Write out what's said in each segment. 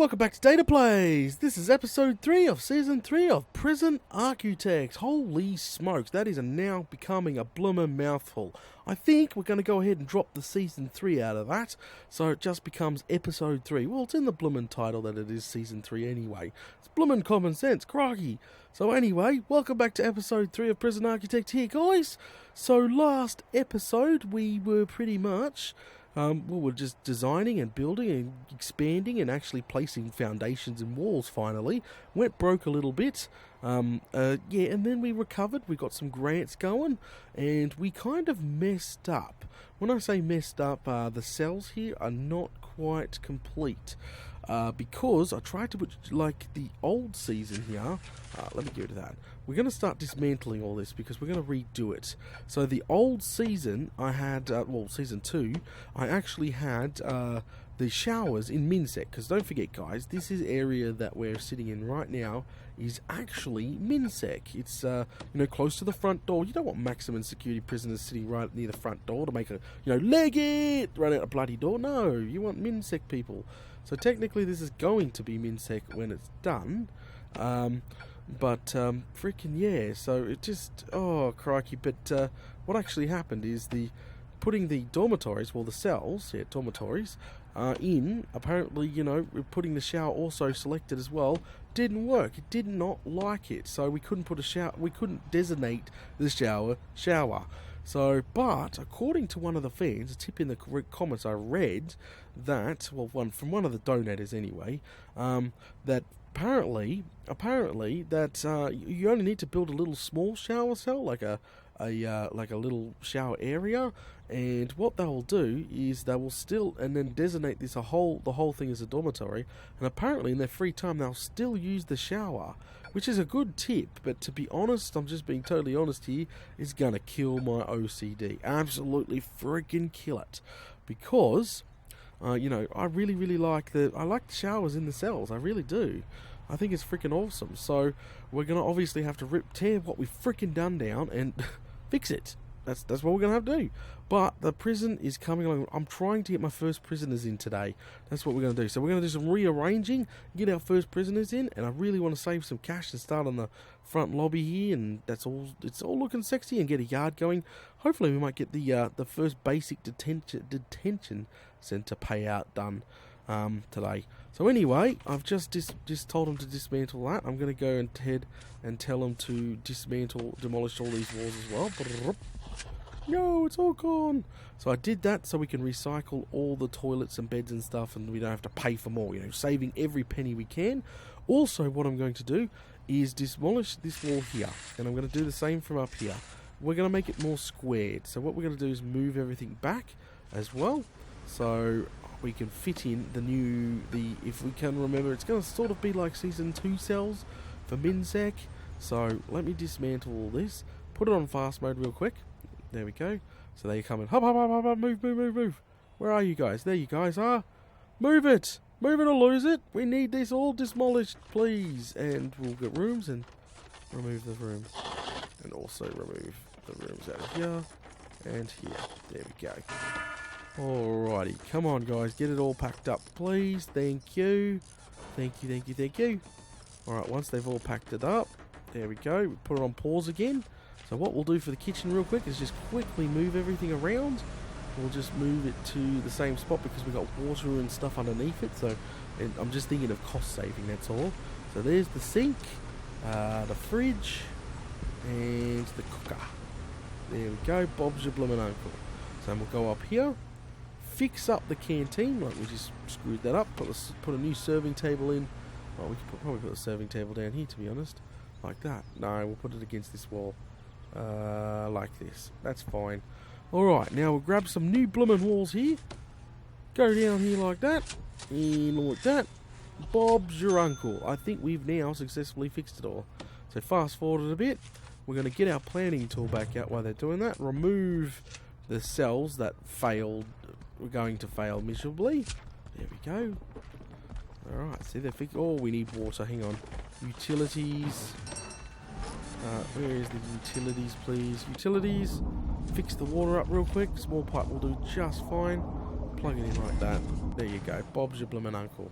Welcome back to Data Plays. This is episode 3 of season 3 of Prison Architects. Holy smokes, that is now becoming a bloomin' mouthful. I think we're going to go ahead and drop the season 3 out of that, so it just becomes episode 3. Well, it's in the bloomin' title that it is season 3 anyway. It's bloomin' common sense, crikey. So anyway, welcome back to episode 3 of Prison Architects here, guys. So last episode we were pretty much... we're just designing and building and expanding and actually placing foundations and walls finally. Went broke a little bit. And then we recovered. We got some grants going and we kind of messed up. When I say messed up, the cells here are not quite complete. Because I tried to put like the old season here. Let me go to that. We're going to start dismantling all this because we're going to redo it. So the old season I had, season 2, I actually had the showers in Minsec. Because don't forget guys, this is area that we're sitting in right now is actually Minsec. It's close to the front door. You don't want maximum security prisoners sitting right near the front door to make a, leg it, run out a bloody door. No, you want Minsec people. So technically this is going to be Minsec when it's done. Freaking yeah, so it just, oh crikey, but what actually happened is putting the dormitories, well the cells, dormitories, in, apparently, putting the shower also selected as well, didn't work. It did not like it, so we couldn't put a shower, we couldn't designate the shower. So, but according to one of the fans, a tip in the comments I read that, from one of the donators anyway, that apparently that you only need to build a little small shower cell, like a little shower area, and what they will do is they will still and then designate this the whole thing as a dormitory, and apparently in their free time they'll still use the shower, which is a good tip. But to be honest, I'm just being totally honest here, it's gonna kill my OCD, absolutely freaking kill it, because I really like the showers in the cells. I really do. I think it's freaking awesome. So we're gonna obviously have to tear what we've freaking done down and fix it. That's what we're gonna have to do. But the prison is coming along. I'm trying to get my first prisoners in today. That's what we're gonna do. So we're gonna do some rearranging, get our first prisoners in, and I really want to save some cash and start on the front lobby here. And that's all. It's all looking sexy and get a yard going. Hopefully we might get the first basic detention center payout done today. So anyway, I've just told them to dismantle that. I'm going to go and head and tell them to demolish all these walls as well. No, it's all gone. So I did that so we can recycle all the toilets and beds and stuff, and we don't have to pay for more, saving every penny we can. Also, what I'm going to do is demolish this wall here, and I'm going to do the same from up here. We're going to make it more squared. So what we're going to do is move everything back as well, so we can fit in if we can remember, it's going to sort of be like season 2 cells for Minsec. So let me dismantle all this, put it on fast mode real quick. There we go. So they come in. Hop, hop, hop, hop, hop, move. Where are you guys? There you guys are. Move it or lose it. We need this all demolished, please. And we'll get rooms and remove the rooms, and also remove the rooms out of here and here. There we go. Alrighty, come on guys, get it all packed up please. Thank you. Alright, once they've all packed it up, there we go, we put it on pause again. So what we'll do for the kitchen real quick is just quickly move everything around. We'll just move it to the same spot because we've got water and stuff underneath it, so I'm just thinking of cost saving, that's all. So there's the sink, the fridge, and the cooker. There we go, Bob's your bloomin' uncle. So we'll go up here, fix up the canteen, like we just screwed that up, put a new serving table in. Oh, we could probably put a serving table down here, to be honest, like that. No, we'll put it against this wall, like this. That's fine. Alright, now we'll grab some new bloomin' walls here, go down here like that, and like that. Bob's your uncle. I think we've now successfully fixed it all. So fast forward it a bit, we're going to get our planning tool back out while they're doing that, remove the cells that failed. We're going to fail miserably. There we go. Alright, see they're fixed. Oh, we need water, hang on. Utilities. Where is the utilities, please? Utilities. Fix the water up real quick. Small pipe will do just fine. Plug it in like that. There you go. Bob's your bloomin' uncle.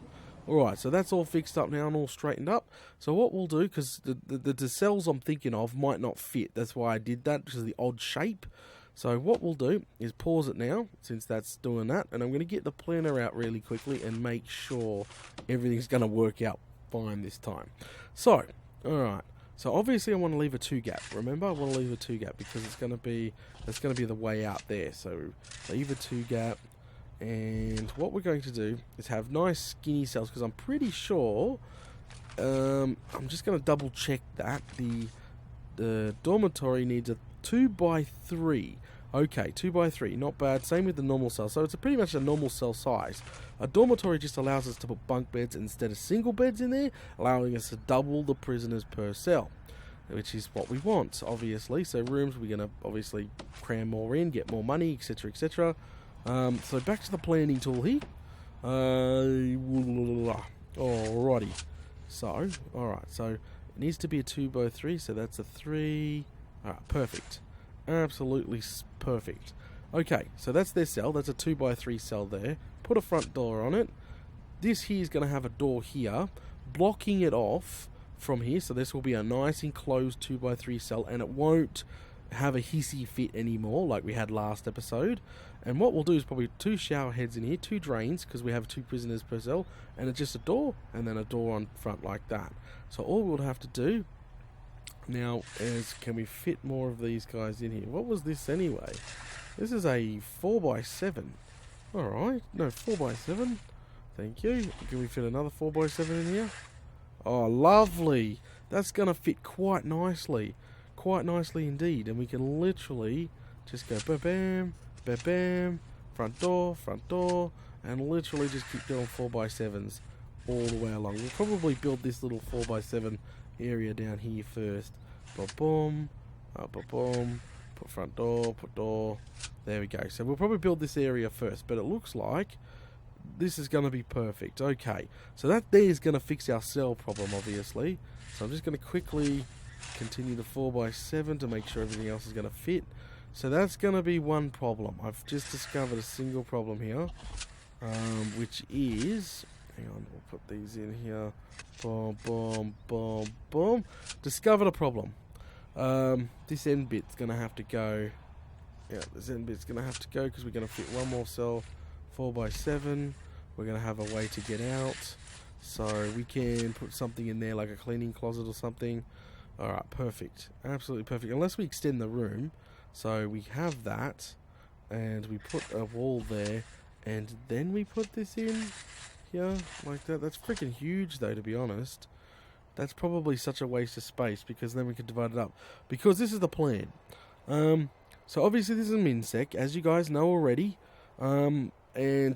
Alright, so that's all fixed up now and all straightened up. So what we'll do, because the cells I'm thinking of might not fit, that's why I did that, because of the odd shape. So what we'll do is pause it now, since that's doing that, and I'm going to get the planner out really quickly and make sure everything's going to work out fine this time. So, alright, so obviously I want to leave a 2 gap. Remember, I want to leave a 2 gap because that's going to be the way out there. So leave a 2 gap. And what we're going to do is have nice skinny cells, because I'm pretty sure, I'm just going to double check that the dormitory needs a 2x3. Okay, 2x3, not bad. Same with the normal cell. So it's pretty much a normal cell size. A dormitory just allows us to put bunk beds instead of single beds in there, allowing us to double the prisoners per cell, which is what we want, obviously. So rooms, we're going to obviously cram more in, get more money, etc., etc. So back to the planning tool here. Alrighty. So, alright, so it needs to be a 2x3, so that's a 3. Alright, perfect. Absolutely perfect. Okay, so that's their cell. That's a 2x3 cell there. Put a front door on it. This here is going to have a door here, blocking it off from here. So this will be a nice enclosed 2x3 cell, and it won't have a hissy fit anymore like we had last episode. And what we'll do is probably 2 shower heads in here, 2 drains, because we have 2 prisoners per cell, and it's just a door, and then a door on front like that. So all we'll have to do now is, can we fit more of these guys in here? What was this anyway? This is a 4x7. Alright, no, 4x7. Thank you. Can we fit another 4x7 in here? Oh, lovely. That's going to fit quite nicely. Quite nicely indeed. And we can literally just go bam, bam, bam, front door, and literally just keep doing 4x7s all the way along. We'll probably build this little 4x7 area down here first. Boom, boom, put front door, put door. There we go. So we'll probably build this area first, but it looks like this is going to be perfect. Okay, so that there is going to fix our cell problem, obviously. So I'm just going to quickly continue the 4x7 to make sure everything else is going to fit. So that's going to be one problem. I've just discovered a single problem here, which is, hang on, we'll put these in here. Boom, boom, boom, boom. Discovered a problem. This end bit's going to have to go. Yeah, this end bit's going to have to go because we're going to fit one more cell, 4x7. We're going to have a way to get out. So we can put something in there like a cleaning closet or something. Alright, perfect. Absolutely perfect. Unless we extend the room. So we have that. And we put a wall there. And then we put this in here like that. That's freaking huge though, to be honest. That's probably such a waste of space because then we can divide it up. Because this is the plan. So obviously this is a minsec, as you guys know already. And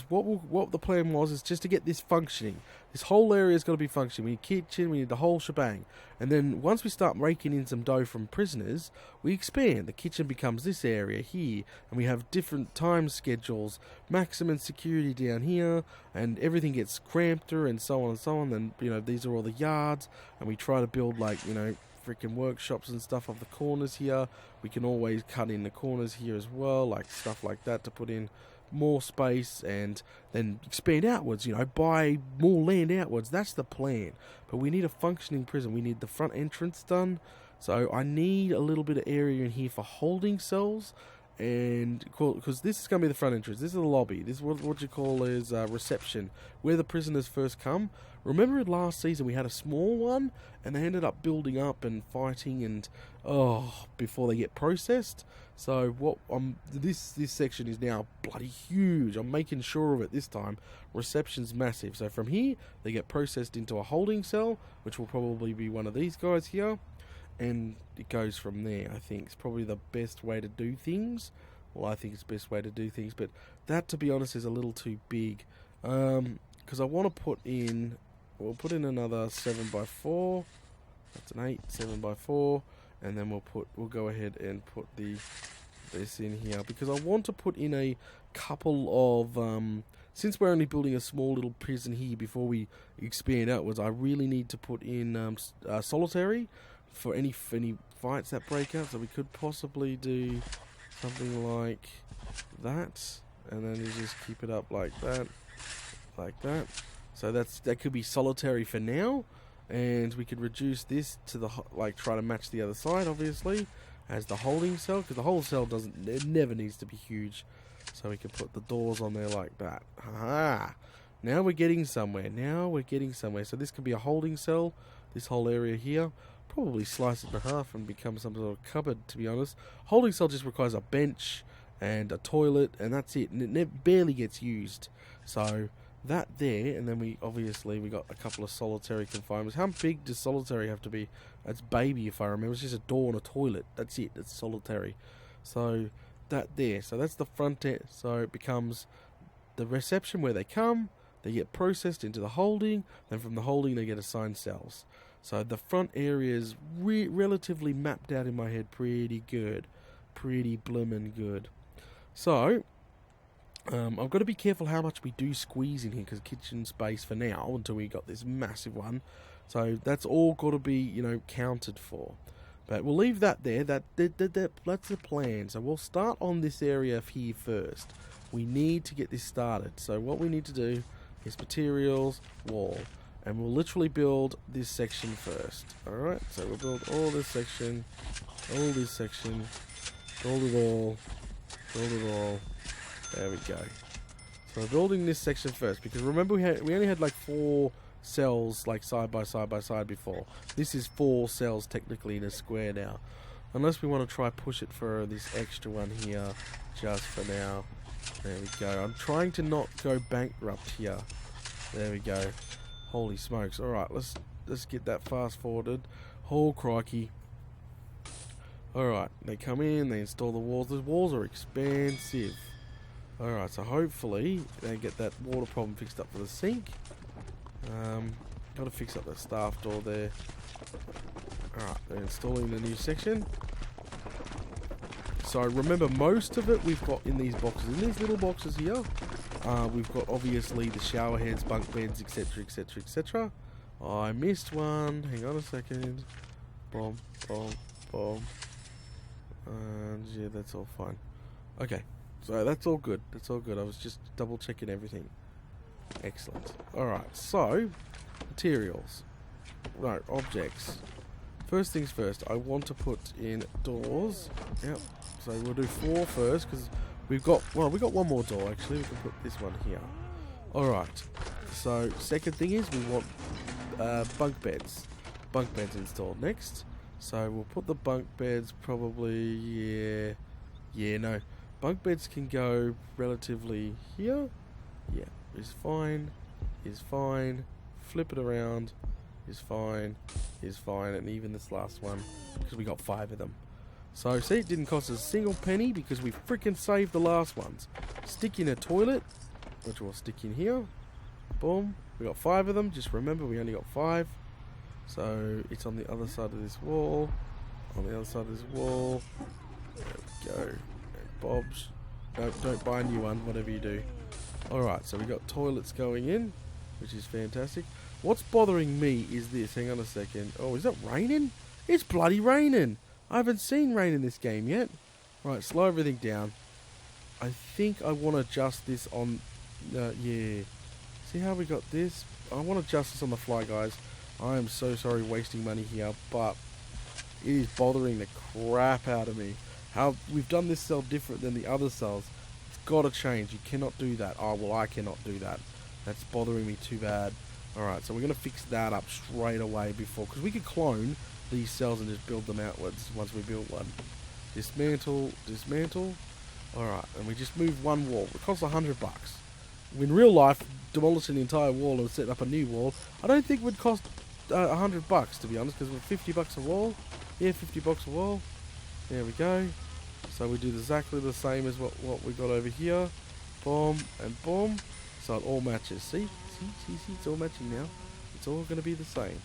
what the plan was is just to get this functioning. This whole area is going to be functioning. We need kitchen, we need the whole shebang. And then once we start raking in some dough from prisoners, we expand. The kitchen becomes this area here, and we have different time schedules, maximum security down here, and everything gets crampeder and so on and so on. Then, you know, these are all the yards, and we try to build, like, you know, freaking workshops and stuff off the corners here. We can always cut in the corners here as well, like stuff like that to put in more space and then expand outwards, you know, buy more land outwards. That's the plan. But we need a functioning prison. We need the front entrance done. So I need a little bit of area in here for holding cells. And because this is going to be the front entrance. This is the lobby. This is what you call is reception, where the prisoners first come. Remember last season we had a small one and they ended up building up and fighting and before they get processed. So what this section is now bloody huge. I'm making sure of it this time. Reception's massive. So from here they get processed into a holding cell, which will probably be one of these guys here. And it goes from there. I think it's probably the best way to do things. Well, I think it's the best way to do things, but that, to be honest, is a little too big. Because I want to put in, we'll put in another 7x4. That's an 8, 7x4, and then we'll go ahead and put this in here because I want to put in a couple of since we're only building a small little prison here before we expand outwards. I really need to put in solitary for any fights that break out. So we could possibly do something like that, and then you just keep it up like that, So that could be solitary for now, and we could reduce this to the like try to match the other side, obviously, as the holding cell, because the whole cell it never needs to be huge. So we can put the doors on there like that. Aha! Now we're getting somewhere. So this could be a holding cell. This whole area here. Probably slice it in half and become some sort of cupboard, to be honest. Holding cell just requires a bench and a toilet, and that's it. And it barely gets used. So that there, and then we got a couple of solitary confinements. How big does solitary have to be? It's baby, if I remember. It's just a door and a toilet. That's it. It's solitary. So that there. So that's the front end. So it becomes the reception where they come. They get processed into the holding. Then from the holding, they get assigned cells. So the front area is relatively mapped out in my head pretty good. Pretty bloomin' good. So I've got to be careful how much we do squeeze in here, because kitchen space for now, until we got this massive one. So that's all got to be, counted for. But we'll leave that there. That's the plan. So we'll start on this area here first. We need to get this started. So what we need to do is materials, wall. And we'll literally build this section first. Alright, so we'll build all this section, build it all. There we go. So we're building this section first, because remember we only had like 4 cells like side by side before. This is 4 cells technically in a square now. Unless we want to try push it for this extra one here, just for now. There we go. I'm trying to not go bankrupt here. There we go. Holy smokes. Alright, let's get that fast forwarded. Oh, crikey. Alright, they come in, they install the walls. The walls are expansive. Alright, so hopefully they get that water problem fixed up for the sink. Got to fix up that staff door there. Alright, they're installing the new section. So remember, most of it we've got in these boxes. In these little boxes here, we've got obviously the shower heads, bunk beds, etc, etc, etc. Oh, I missed one. Hang on a second. Boom, boom, boom. And yeah, that's all fine. Okay, so that's all good. That's all good. I was just double checking everything. Excellent. Alright, so materials. Right, objects. First things first, I want to put in doors. Yep. So we'll do 4 first, because we've got one more door actually. We can put this one here. Alright. So second thing is we want bunk beds. Bunk beds installed next. So we'll put the bunk beds probably no. Bunk beds can go relatively here. Yeah, is fine. Flip it around. Is fine, and even this last one, because we got 5 of them. So see, it didn't cost us a single penny, because we freaking saved the last ones. Stick in a toilet, which we'll stick in here. Boom, we got 5 of them. Just remember, we only got 5. So it's on the other side of this wall. There we go. And Bob's. No, don't buy a new one, whatever you do. Alright, so we got toilets going in, which is fantastic. What's bothering me is this. Hang on a second. Oh, is it raining? It's bloody raining. I haven't seen rain in this game yet. Right, slow everything down. I think I want to adjust this on... yeah. See how we got this? I want to adjust this on the fly, guys. I am so sorry wasting money here, but it is bothering the crap out of me. How we've done this cell different than the other cells. It's got to change. You cannot do that. Oh, well, I cannot do that. That's bothering me too bad. Alright, so we're going to fix that up straight away before, because we could clone these cells and just build them outwards once we build one. Dismantle. Alright, and we just move one wall. It costs $100. In real life, demolishing the entire wall and setting up a new wall, I don't think would cost $100, to be honest, because we're $50 a wall. Yeah, $50 a wall. There we go. So we do exactly the same as what we got over here. Boom and boom. So it all matches. See, it's all matching now. It's all going to be the same.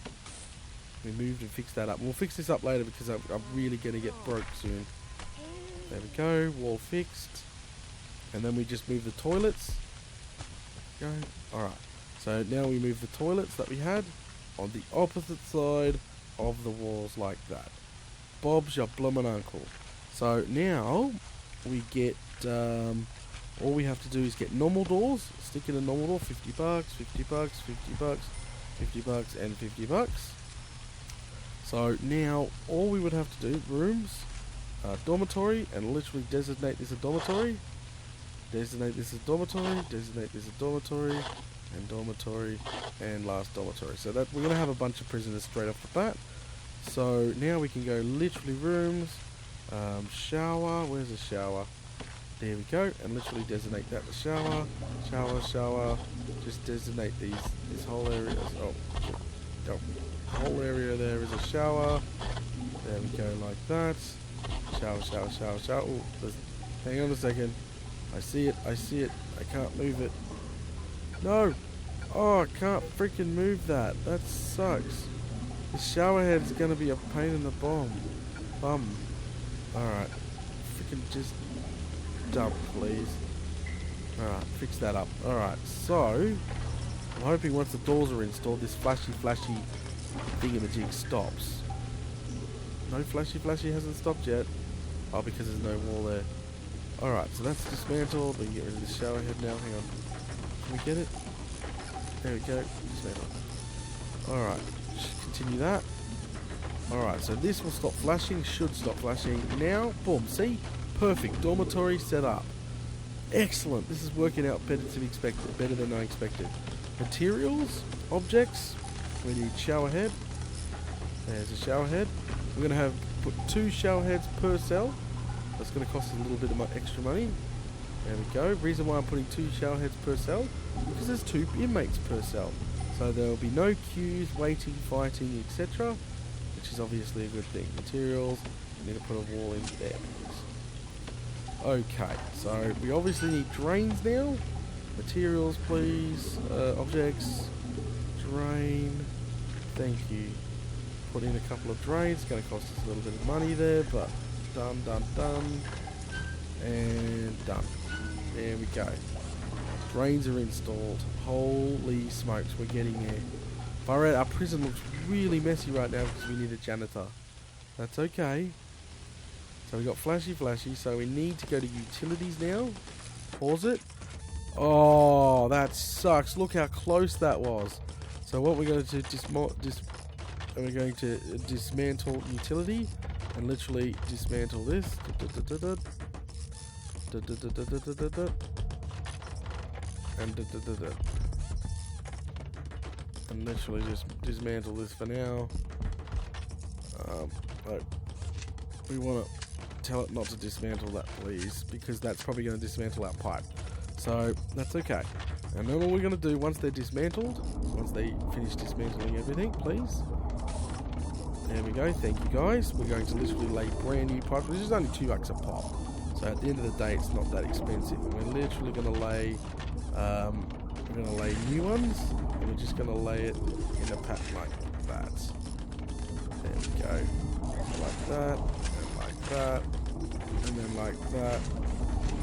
We moved and fixed that up. We'll fix this up later, because I'm really going to get broke soon. There we go. Wall fixed. And then we just move the toilets. Go. Alright. So now we move the toilets that we had on the opposite side of the walls like that. Bob's your bloomin' uncle. So now we get all we have to do is get normal doors, stick in a normal door, $50, $50, $50, $50, and $50. So now all we would have to do, rooms, dormitory, and literally designate this a dormitory, designate this as dormitory, designate this as dormitory, and dormitory, and last dormitory. So that we're going to have a bunch of prisoners straight off the bat. So now we can go literally rooms, shower, where's the shower? There we go, and literally designate that the shower, shower, just designate this whole area, whole area there is a shower, there we go like that, shower, oh, hang on a second, I see it, I can't move it, no, oh, I can't freaking move that sucks, the shower head's gonna be a pain in the bum, alright, freaking just dump please. Alright, fix that up. Alright, so I'm hoping once the doors are installed this flashy thingamajig stops. No flashy hasn't stopped yet. Oh, because there's no wall there. Alright, so that's dismantled. We can get rid of the shower head now. Hang on. Can we get it? There we go. Dismantle. Alright, continue that. Alright, so this will stop flashing, should stop flashing. Now, boom, see? Perfect, dormitory set up. Excellent, this is working out better than I expected. Materials, objects, we need shower head. There's a shower head. We're going to put 2 shower heads per cell. That's going to cost us a little bit of extra money. There we go. Reason why I'm putting 2 shower heads per cell, because there's 2 inmates per cell. So there will be no queues, waiting, fighting, etc. Which is obviously a good thing. Materials, we need to put a wall in there. Okay, so we obviously need drains now. Materials, please. Objects. Drain. Thank you. Put in a couple of drains. It's going to cost us a little bit of money there, but done. And done. There we go. Drains are installed. Holy smokes, we're getting there. Our prison looks really messy right now because we need a janitor. That's okay. So we got flashy, so we need to go to utilities now. Pause it. Oh, that sucks. Look how close that was. So what we're going to do, we're going to dismantle utility and literally dismantle this. And literally just dismantle this for now. But we want to tell it not to dismantle that, please, because that's probably going to dismantle our pipe. So that's okay. And then what we're going to do once they're dismantled, once they finish dismantling everything, please. There we go. Thank you guys. We're going to literally lay brand new pipes, which is only $2 a pop. So at the end of the day, it's not that expensive. And we're literally going to lay, new ones, and we're just going to lay it in a pattern like that. There we go. Like that, and like that, and then like that.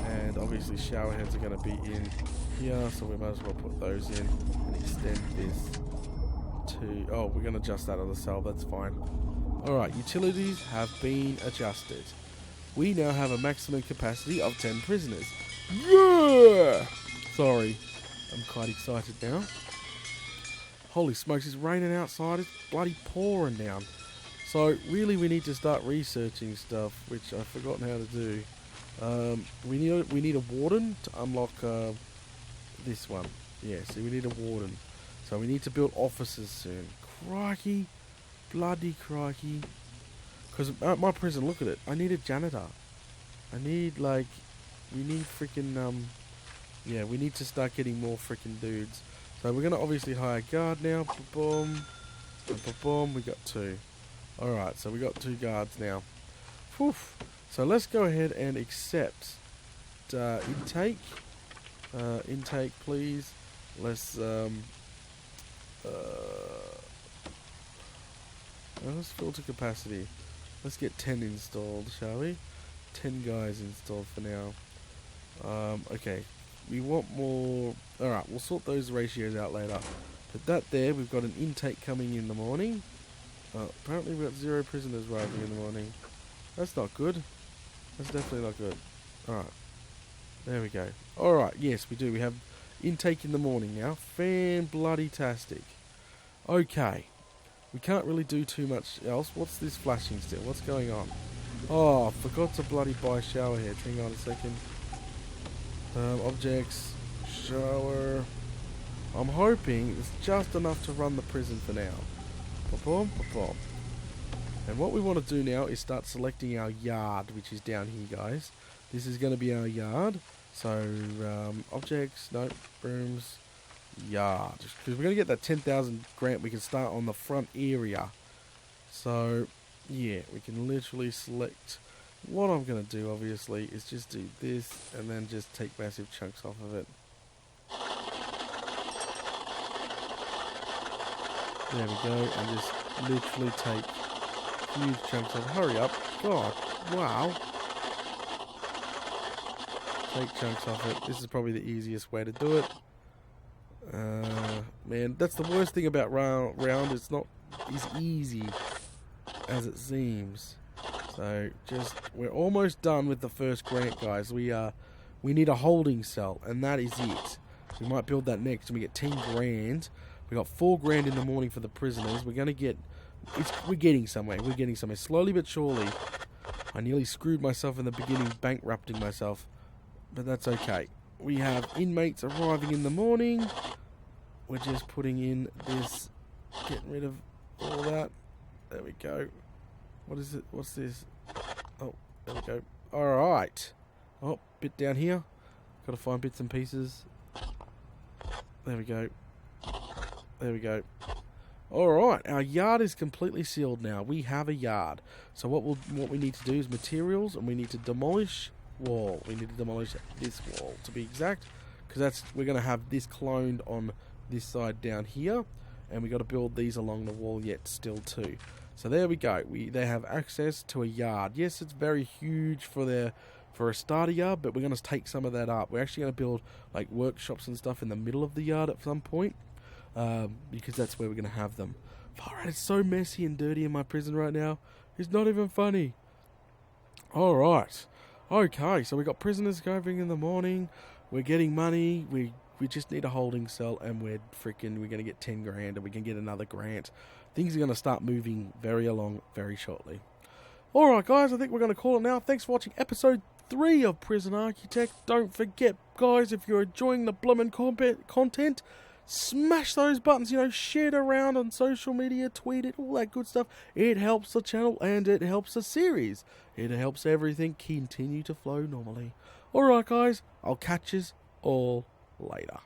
And obviously shower heads are going to be in here, so we might as well put those in and extend this to... Oh, we're going to adjust that on the cell, that's fine. Alright, utilities have been adjusted. We now have a maximum capacity of 10 prisoners. Yeah! Sorry, I'm quite excited now. Holy smokes, it's raining outside, it's bloody pouring down. So really we need to start researching stuff, which I've forgotten how to do. We need a warden to unlock this one. Yeah, see, we need a warden. So we need to build officers soon. Crikey. Bloody crikey. Because at my prison, look at it. I need a janitor. I need, like... We need freaking, yeah, we need to start getting more freaking dudes. So we're going to obviously hire a guard now. Boom. Boom. We got 2. Alright, so we got 2 guards now. Whew. So let's go ahead and accept intake. Intake, please. Let's filter capacity. Let's get 10 installed, shall we? 10 guys installed for now. Okay, we want more. Alright, we'll sort those ratios out later. But that there, we've got an intake coming in the morning. Apparently we've got 0 prisoners arriving in the morning. That's not good. That's definitely not good. Alright. There we go. Alright, yes, we do. We have intake in the morning now. Fan-bloody-tastic. Okay. We can't really do too much else. What's this flashing still? What's going on? Oh, forgot to bloody buy shower heads. Hang on a second. Objects. Shower. I'm hoping it's just enough to run the prison for now. Pop-pom, pop-pom. And what we want to do now is start selecting our yard, which is down here, guys. This is going to be our yard. So, objects, no, rooms, yard. Because we're going to get that 10,000 grant, we can start on the front area. So, yeah, we can literally select. What I'm going to do, obviously, is just do this and then just take massive chunks off of it. There we go, and just literally take huge chunks off. Hurry up. God, wow. Take chunks off it. This is probably the easiest way to do it. Man, that's the worst thing about round. It's not as easy as it seems. So, we're almost done with the first grant, guys. We need a holding cell, and that is it. We might build that next, and we get 10 grand. We got 4 grand in the morning for the prisoners. We're getting somewhere. We're getting somewhere. Slowly but surely. I nearly screwed myself in the beginning, bankrupting myself. But that's okay. We have inmates arriving in the morning. We're just putting in this, getting rid of all that. There we go. What is it? What's this? Oh, there we go. Alright. Oh, bit down here. Gotta find bits and pieces. There we go. There we go. Alright, our yard is completely sealed now. We have a yard. So what we need to do is materials, and we need to demolish wall. We need to demolish this wall, to be exact. Because we're going to have this cloned on this side down here. And we got to build these along the wall yet still too. So there we go. They have access to a yard. Yes, it's very huge for a starter yard, but we're going to take some of that up. We're actually going to build like workshops and stuff in the middle of the yard at some point. Because that's where we're going to have them. Alright, it's so messy and dirty in my prison right now. It's not even funny. Alright. Okay, so we got prisoners going in the morning. We're getting money. We just need a holding cell, and we're going to get 10 grand, and we can get another grant. Things are going to start moving along very shortly. Alright, guys, I think we're going to call it now. Thanks for watching episode 3 of Prison Architect. Don't forget, guys, if you're enjoying the bloomin' content, smash those buttons, share it around on social media, tweet it, all that good stuff. It helps the channel and it helps the series. It helps everything continue to flow normally. Alright guys, I'll catch yous all later.